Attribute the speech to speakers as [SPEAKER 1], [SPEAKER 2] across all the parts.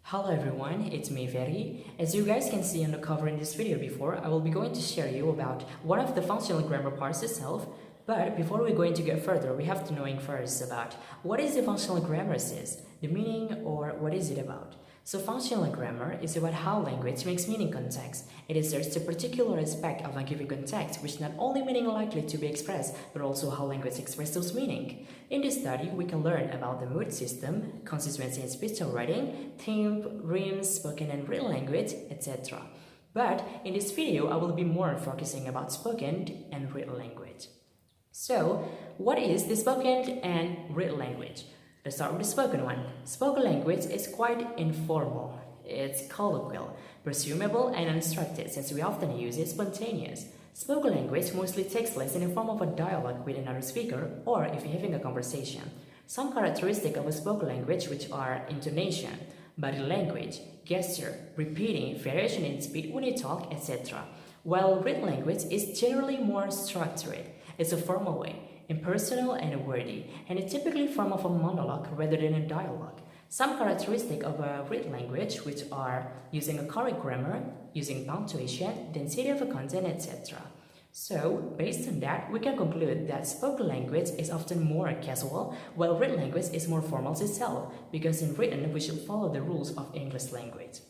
[SPEAKER 1] Hello everyone, it's me Ferry. As you guys can see on the cover in this video before, I will be going to share you about one of the functional grammar parts itself. But before we're going to get further, we have to knowing first about what is the functional grammar is, the meaning or what is it about. So functional grammar is about how language makes meaning context. It asserts a particular aspect of a given context which not only meaning likely to be expressed, but also how language expresses those meaning. In this study, we can learn about the mood system, consistency in speech or writing, theme, rhymes, spoken and written language, etc. But in this video, I will be more focusing about spoken and written language. So, what is the spoken and written language? Let's start with the spoken one. Spoken language is quite informal. It's colloquial, presumable, and unstructured since we often use it spontaneous. Spoken language mostly takes place in the form of a dialogue with another speaker or if you're having a conversation. Some characteristics of a spoken language which are intonation, body language, gesture, repeating, variation in speed when you talk, etc. While written language is generally more structured. It's a formal way, impersonal and wordy, and it's typically form of a monologue rather than a dialogue. Some characteristics of a written language which are using a correct grammar, using punctuation, density of a content, etc. So, based on that, we can conclude that spoken language is often more casual, while written language is more formal itself, because in written we should follow the rules of English language.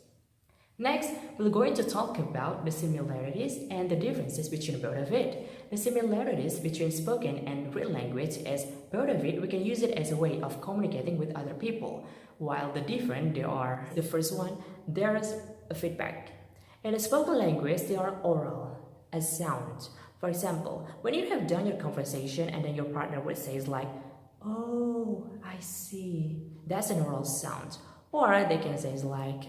[SPEAKER 1] Next, we're going to talk about the similarities and the differences between both of it. The similarities between spoken and written language is both of it we can use it as a way of communicating with other people, while the different they are. The first one, there's a feedback. In the spoken language, they are oral, as sound. For example, when you have done your conversation and then your partner would say like, "Oh, I see." That's an oral sound. Or they can say like,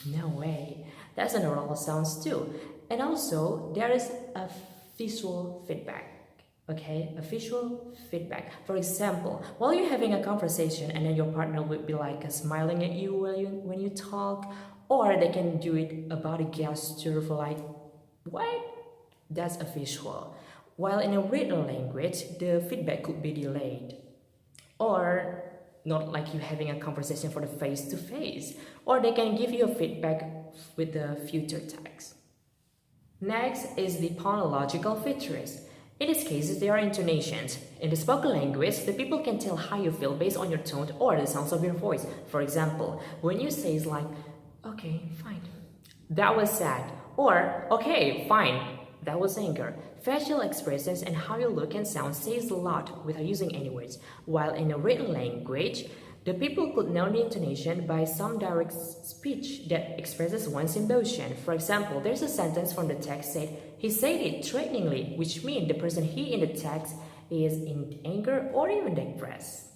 [SPEAKER 1] no way. That's an oral sounds too. And also, there is a visual feedback. Okay, a visual feedback. For example, while you're having a conversation and then your partner would be like smiling at you when you talk, or they can do it a body gesture for like, what? That's a visual. While in a written language, the feedback could be delayed. Or not like you having a conversation for the face-to-face, or they can give you a feedback with the future text. Next is the phonological features. In these cases, there are intonations. In the spoken language, the people can tell how you feel based on your tone or the sounds of your voice. For example, when you say it's like, "Okay, fine, that was sad," or "Okay, fine, that was anger." Facial expressions and how you look and sound says a lot without using any words, while in a written language, the people could know the intonation by some direct speech that expresses one's emotion. For example, there's a sentence from the text said, "He said it threateningly," which means the person he in the text is in anger or even depressed.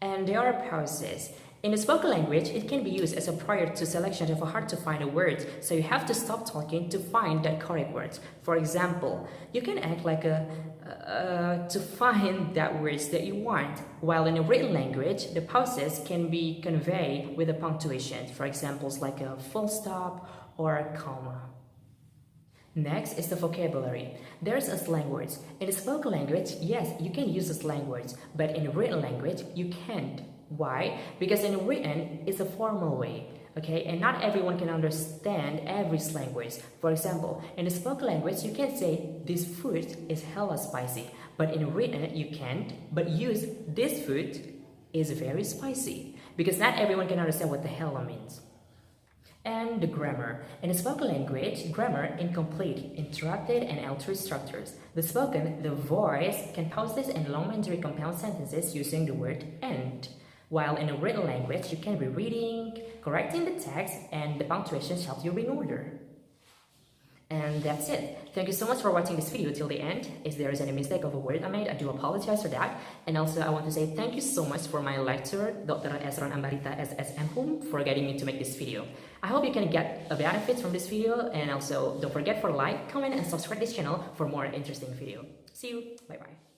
[SPEAKER 1] And there are pauses. In the spoken language, it can be used as a prior to selection of a hard to find a word, so you have to stop talking to find that correct word. For example, you can act like to find that words that you want, while in a written language, the pauses can be conveyed with a punctuation, for examples like a full stop or a comma. Next is the vocabulary. There's a slang words. In the spoken language, yes, you can use a slang words, but in written language, you can't. Why? Because in written, it's a formal way, okay? And not everyone can understand every slang words. For example, in the spoken language, you can say, "This food is hella spicy." But in written, you can't, but use, "This food is very spicy." Because not everyone can understand what the hella means. And the grammar. In the spoken language, grammar incomplete, interrupted, and altered structures. The spoken, the voice, can pauses and long-winded compound sentences using the word "and." While in a written language, you can be reading, correcting the text, and the punctuation helps you in order. And that's it. Thank you so much for watching this video till the end. If there is any mistake of a word I made, I do apologize for that. And also, I want to say thank you so much for my lecturer, Dr. Esron Ambarita SS M.Hum, for guiding me to make this video. I hope you can get a benefit from this video, and also don't forget for like, comment, and subscribe this channel for more interesting video. See you. Bye-bye.